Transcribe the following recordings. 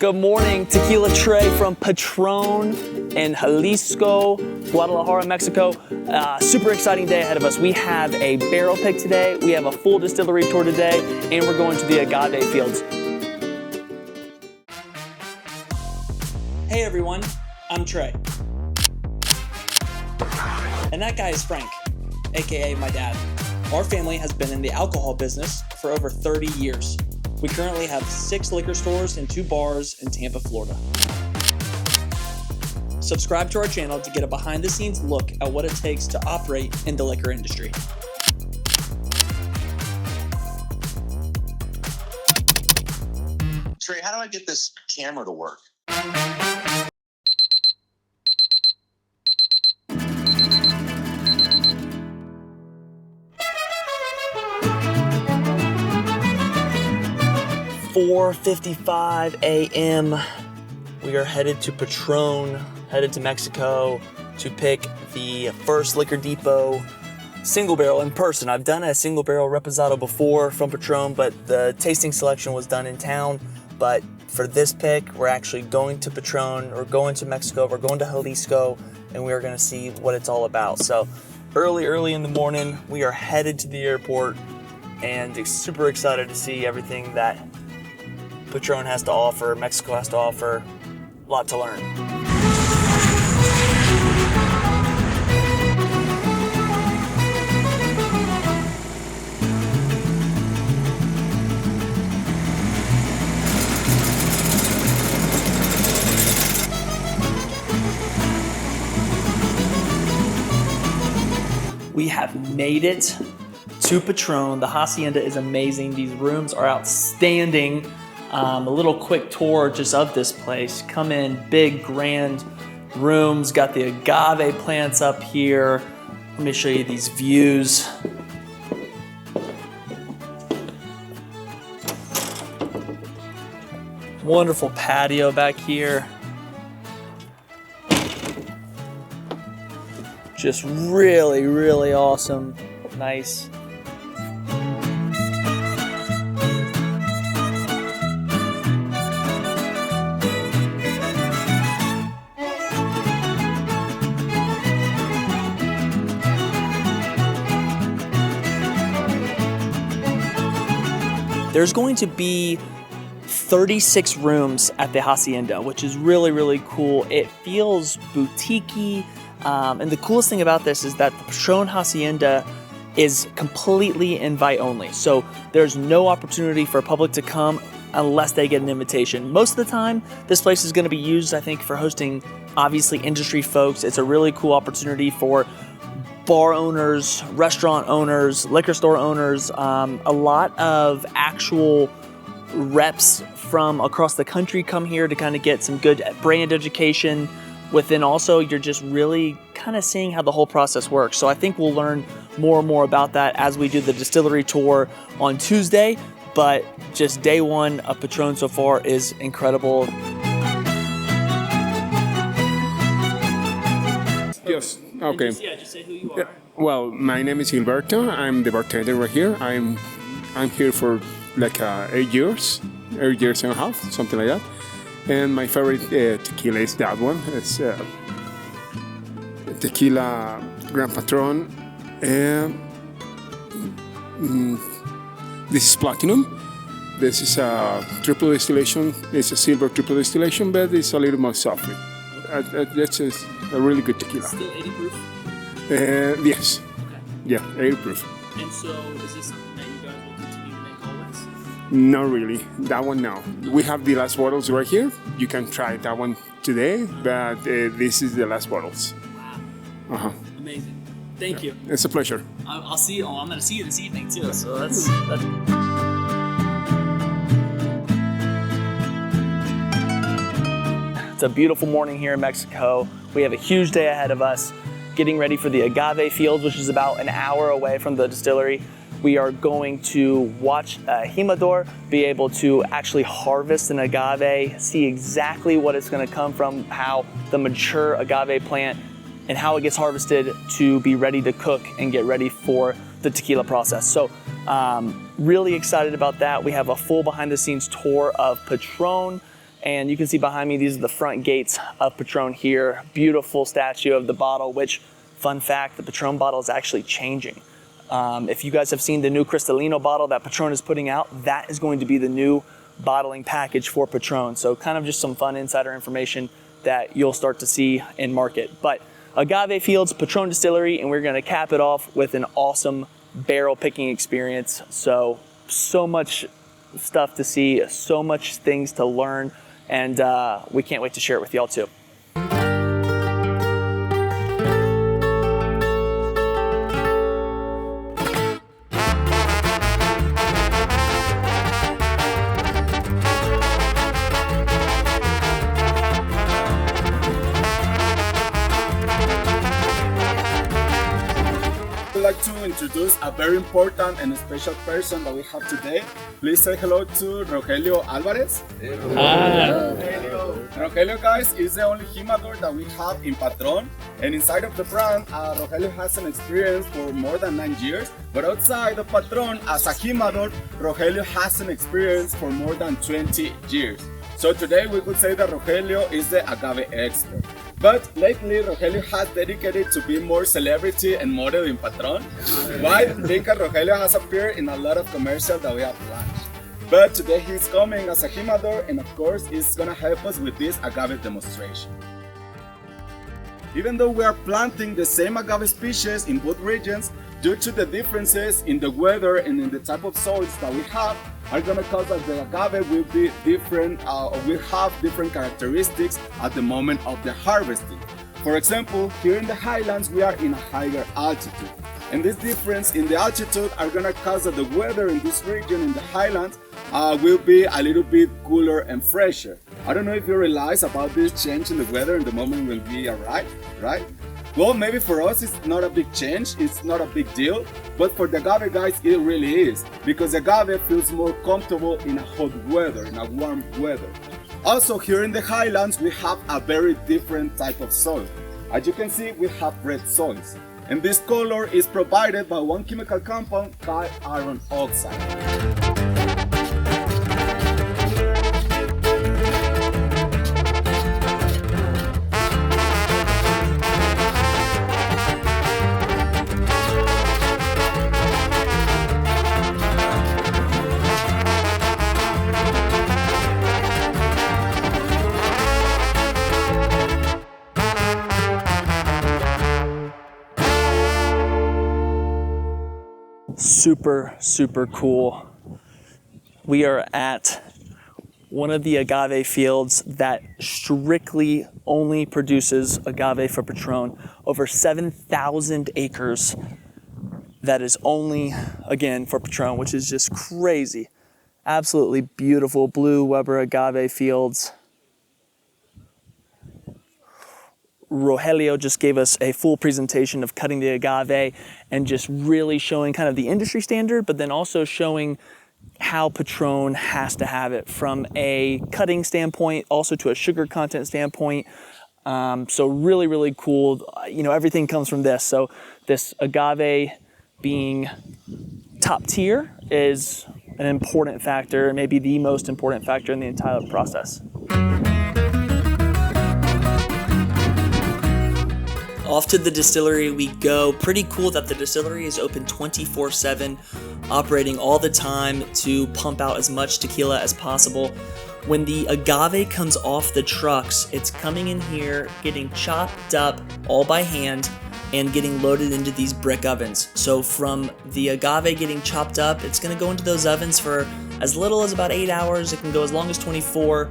Good morning, Tequila Trey from Patron in Jalisco, Guadalajara, Mexico. Super exciting day ahead of us. We have a barrel pick today, we have a full distillery tour today, and we're going to the Agave fields. Hey everyone, I'm Trey. And that guy is Frank, AKA my dad. Our family has been in the alcohol business for over 30 years. We currently have 6 liquor stores and 2 bars in Tampa, Florida. Subscribe to our channel to get a behind-the-scenes look at what it takes to operate in the liquor industry. Trey, how do I get this camera to work? $4:55 a.m. We are headed to Patron, headed to Mexico to pick the first Liquor Depot single barrel in person. I've done a single barrel Reposado before from Patron, but the tasting selection was done in town. But for this pick, we're actually going to Patron, we're going to Mexico, we're going to Jalisco, and we're gonna see what it's all about. So early in the morning, we are headed to the airport and super excited to see everything that Patron has to offer, Mexico has to offer. A lot to learn. We have made it to Patron. The Hacienda is amazing. These rooms are outstanding. A little quick tour just of this place. Come in, big, grand rooms. Got the agave plants up here. Let me show you these views. Wonderful patio back here. Just really awesome. Nice. There's going to be 36 rooms at the Hacienda, which is really cool. It feels boutique-y, and the coolest thing about this is that the Patron Hacienda is completely invite only. So there's no opportunity for public to come unless they get an invitation. Most of the time, this place is going to be used, I think, for hosting, obviously, industry folks. It's a really cool opportunity for bar owners, restaurant owners, liquor store owners, a lot of actual reps from across the country come here to kind of get some good brand education. Within also, you're just really kind of seeing how the whole process works. So I think we'll learn more and more about that as we do the distillery tour on Tuesday. But just day one of Patron so far is incredible. Yes. Okay. Just say who you are. Well, my name is Gilberto. I'm the bartender right here. I'm here for like 8 years and a half, something like that. And my favorite tequila is that one. It's Tequila Grand Patron. And this is Platinum. This is a triple distillation. It's a silver triple distillation, but it's a little more soft. That's a really good tequila. Still 80 proof? Yes. Okay. Yeah, 80 proof. And so is this something that you guys will continue to make always? Not really. That one, no. We have the last bottles right here. You can try that one today, but this is the last bottles. Wow. Amazing. Thank you. It's a pleasure. I'll see you. I'm going to see you this evening too. So that's. It's a beautiful morning here in Mexico. We have a huge day ahead of us, getting ready for the Agave fields, which is about an hour away from the distillery. We are going to watch a jimador, be able to actually harvest an agave, see exactly what it's going to come from, how the mature agave plant and how it gets harvested to be ready to cook and get ready for the tequila process. So really excited about that. We have a full behind the scenes tour of Patron And you can see behind me, these are the front gates of Patron here. Beautiful statue of the bottle, which, fun fact, the Patron bottle is actually changing. If you guys have seen the new Cristalino bottle that Patron is putting out, that is going to be the new bottling package for Patron. So kind of just some fun insider information that you'll start to see in market. But Agave Fields, Patron Distillery, and we're gonna cap it off with an awesome barrel picking experience. So much stuff to see, so much things to learn, and we can't wait to share it with y'all too. I'd like to introduce a very important and special person that we have today. Please say hello to Rogelio Alvarez. Hello. Rogelio, guys, is the only jimador that we have in Patron. And inside of the brand, Rogelio has an experience for more than 9 years. But outside of Patron, as a jimador, Rogelio has an experience for more than 20 years. So today we could say that Rogelio is the agave expert. But lately, Rogelio has dedicated to be more celebrity and model in Patron. Why? Because Rogelio has appeared in a lot of commercials that we have launched. But today he's coming as a jimador, and of course, he's gonna help us with this agave demonstration. Even though we are planting the same agave species in both regions, due to the differences in the weather and in the type of soils that we have, are gonna cause that the agave will be different, or will have different characteristics at the moment of the harvesting. For example, here in the highlands, we are in a higher altitude. And this difference in the altitude are gonna cause that the weather in this region, in the highlands, will be a little bit cooler and fresher. I don't know if you realize about this change in the weather and the moment will be arrived, right? Well, maybe for us it's not a big change, it's not a big deal, but for the agave guys it really is, because the agave feels more comfortable in a hot weather, in a warm weather. Also, here in the highlands we have a very different type of soil. As you can see, we have red soils, and this color is provided by one chemical compound called iron oxide. Super cool. We are at one of the agave fields that strictly only produces agave for Patron. Over 7,000 acres that is only, again, for Patron, which is just crazy. Absolutely beautiful blue Weber agave fields. Rogelio just gave us a full presentation of cutting the agave and just really showing kind of the industry standard, but then also showing how Patron has to have it from a cutting standpoint, also to a sugar content standpoint. So really cool. You know, everything comes from this. So this agave being top tier is an important factor, maybe the most important factor in the entire process. Off to the distillery we go. Pretty cool that the distillery is open 24/7, operating all the time to pump out as much tequila as possible. When the agave comes off the trucks, it's coming in here, getting chopped up all by hand, and getting loaded into these brick ovens. So from the agave getting chopped up, it's gonna go into those ovens for as little as about 8 hours. It can go as long as 24.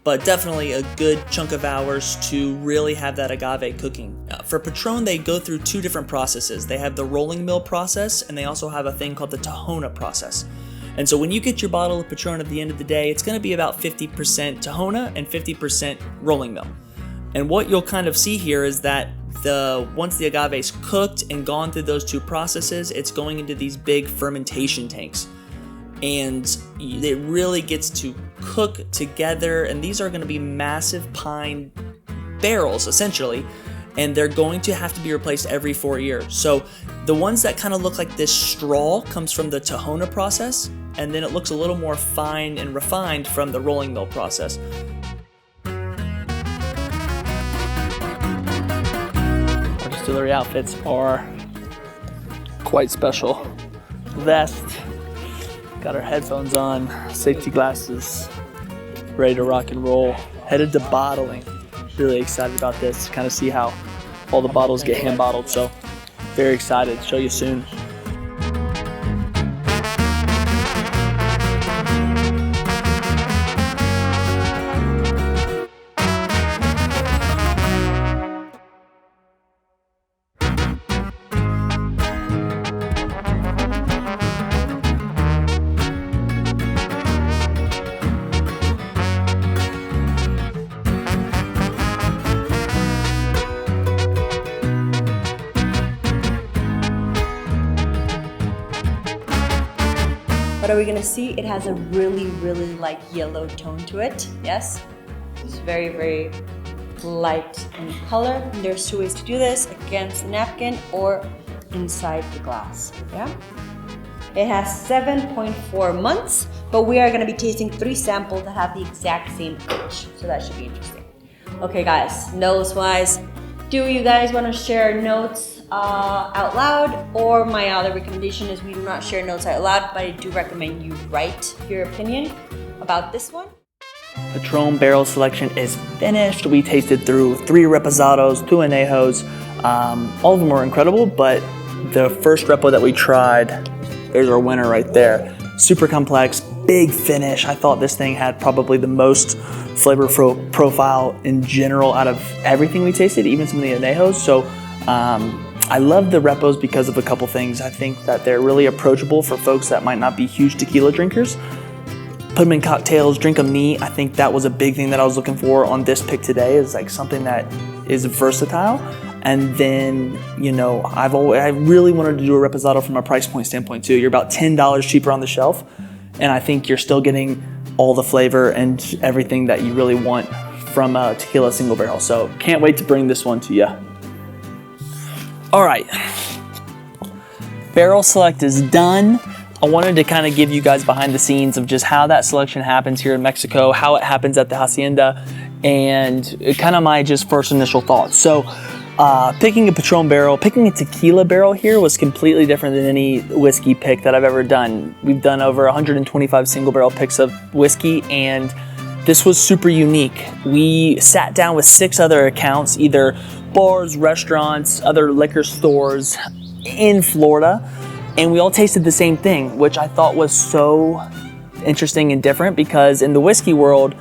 But definitely a good chunk of hours to really have that agave cooking. For Patron, they go through two different processes. They have the rolling mill process, and they also have a thing called the tahona process. And so when you get your bottle of Patron at the end of the day, it's going to be about 50% tahona and 50% rolling mill. And what you'll kind of see here is that once the agave is cooked and gone through those two processes, it's going into these big fermentation tanks. And it really gets to cook together, and these are going to be massive pine barrels essentially, and they're going to have to be replaced every 4 years. So the ones that kind of look like this straw comes from the tahona process, and then it looks a little more fine and refined from the rolling mill process. distillery outfits are quite special. Vest, got our headphones on, safety glasses, ready to rock and roll. Headed to bottling. Really excited about this. Kind of see how all the bottles get hand bottled. So very excited. Show you soon. What are we gonna see? It has a really light yellow tone to it. Yes, it's very light in color. And there's two ways to do this: against the napkin or inside the glass. Yeah. It has 7.4 months, but we are gonna be tasting 3 samples that have the exact same age, so that should be interesting. Okay, guys, notes-wise, do you guys want to share notes out loud, or my other recommendation is we do not share notes out loud, but I do recommend you write your opinion about this one. Patron barrel selection is finished. We tasted through 3 reposados, 2 añejos. All of them were incredible, but the first repo that we tried, there's our winner right there. Super complex, big finish. I thought this thing had probably the most flavor profile in general out of everything we tasted, even some of the añejos. So I love the repos because of a couple things. I think that they're really approachable for folks that might not be huge tequila drinkers. Put them in cocktails, drink them neat. I think that was a big thing that I was looking for on this pick today, is like something that is versatile. And then, you know, I really wanted to do a reposado from a price point standpoint too. You're about $10 cheaper on the shelf, and I think you're still getting all the flavor and everything that you really want from a tequila single barrel. So can't wait to bring this one to you. All right, barrel select is done. I wanted to kind of give you guys behind the scenes of just how that selection happens here in Mexico, how it happens at the Hacienda, and kind of my just first initial thoughts. So picking a Patron barrel, picking a tequila barrel here was completely different than any whiskey pick that I've ever done. We've done over 125 single barrel picks of whiskey, and this was super unique. We sat down with 6 other accounts, either bars, restaurants, other liquor stores in Florida, and we all tasted the same thing, which I thought was so interesting and different, because in the whiskey world,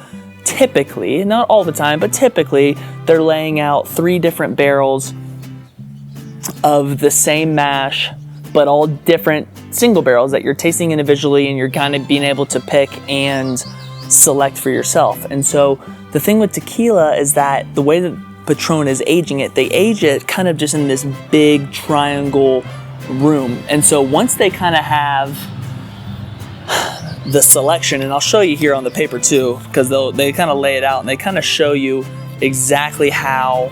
typically, not all the time, but typically, they're laying out 3 different barrels of the same mash, but all different single barrels that you're tasting individually, and you're kind of being able to pick and select for yourself. And so the thing with tequila is that the way that Patron is aging it, they age it kind of just in this big triangle room. And so once they kind of have the selection, and I'll show you here on the paper too, because they kind of lay it out and they kind of show you exactly how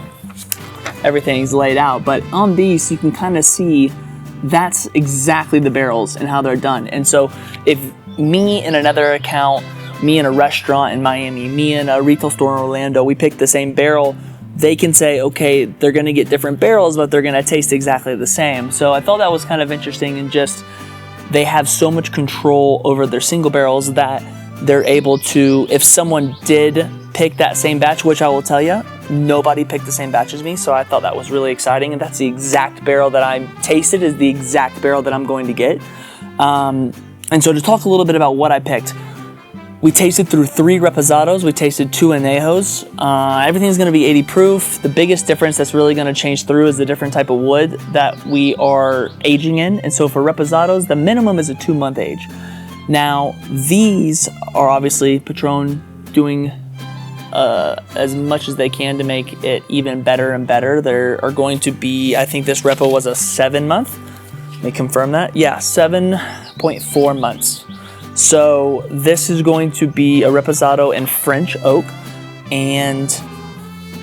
everything's laid out. But on these, you can kind of see that's exactly the barrels and how they're done. And so if me and another account, me in a restaurant in Miami, me in a retail store in Orlando, we pick the same barrel, they can say, okay, they're gonna get different barrels, but they're gonna taste exactly the same. So I thought that was kind of interesting, and just they have so much control over their single barrels that they're able to, if someone did pick that same batch, which I will tell you, nobody picked the same batch as me, so I thought that was really exciting, and that's the exact barrel that I tasted is the exact barrel that I'm going to get. And so to talk a little bit about what I picked, we tasted through 3 reposados, we tasted 2 añejos. Everything's gonna be 80 proof. The biggest difference that's really gonna change through is the different type of wood that we are aging in. And so for reposados, the minimum is a 2-month age. Now, these are obviously Patron doing as much as they can to make it even better and better. There are going to be, I think this repo was a 7-month. Let me confirm that. Yeah, 7.4 months. So this is going to be a reposado in French oak, and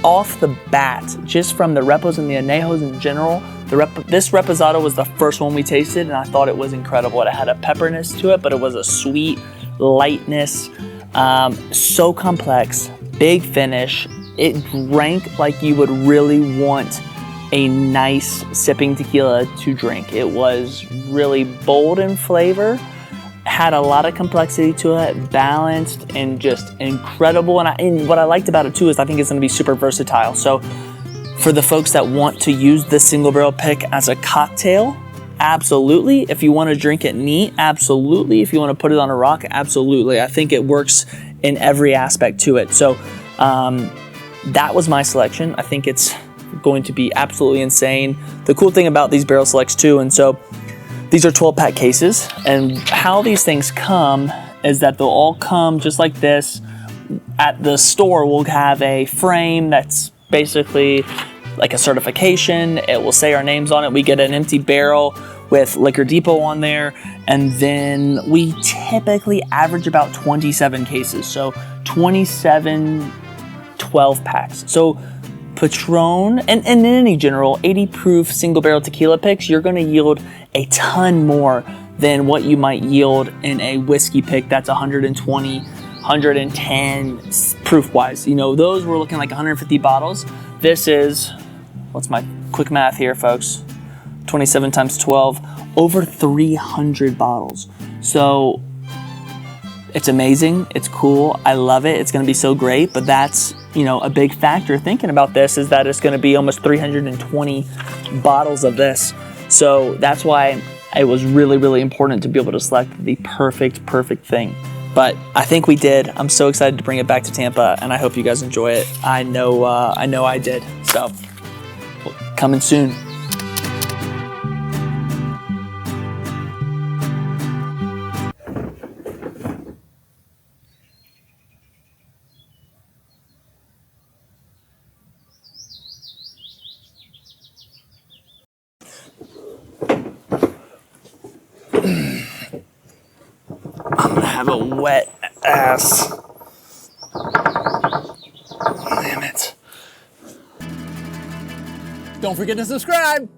off the bat, just from the repos and the añejos in general, this reposado was the first one we tasted, and I thought it was incredible. It had a pepperness to it, but it was a sweet lightness, so complex, big finish. It drank like you would really want a nice sipping tequila to drink. It was really bold in flavor, had a lot of complexity to it, balanced, and just incredible. And what I liked about it too is I think it's gonna be super versatile. So for the folks that want to use this single barrel pick as a cocktail, absolutely. If you want to drink it neat, absolutely. If you want to put it on a rock, absolutely. I think it works in every aspect to it. So that was my selection. I think it's going to be absolutely insane. The cool thing about these barrel selects too, and so these are 12-pack cases, and how these things come is that they'll all come just like this. At the store, we'll have a frame that's basically like a certification. It will say our names on it. We get an empty barrel with Liquor Depot on there, and then we typically average about 27 cases. So 27 12 packs. So Patron, and in any general 80 proof single barrel tequila picks, you're gonna yield a ton more than what you might yield in a whiskey pick that's 120, 110 proof wise. You know, those we're looking like 150 bottles. This is, what's my quick math here, folks? 27 times 12, over 300 bottles. So it's amazing, it's cool, I love it, it's gonna be so great, but that's, you know, a big factor thinking about this is that it's gonna be almost 320 bottles of this. So that's why it was really, really important to be able to select the perfect thing. But I think we did. I'm so excited to bring it back to Tampa, and I hope you guys enjoy it. I know I did. So, coming soon. I'm gonna have a wet ass. Damn it. Don't forget to subscribe.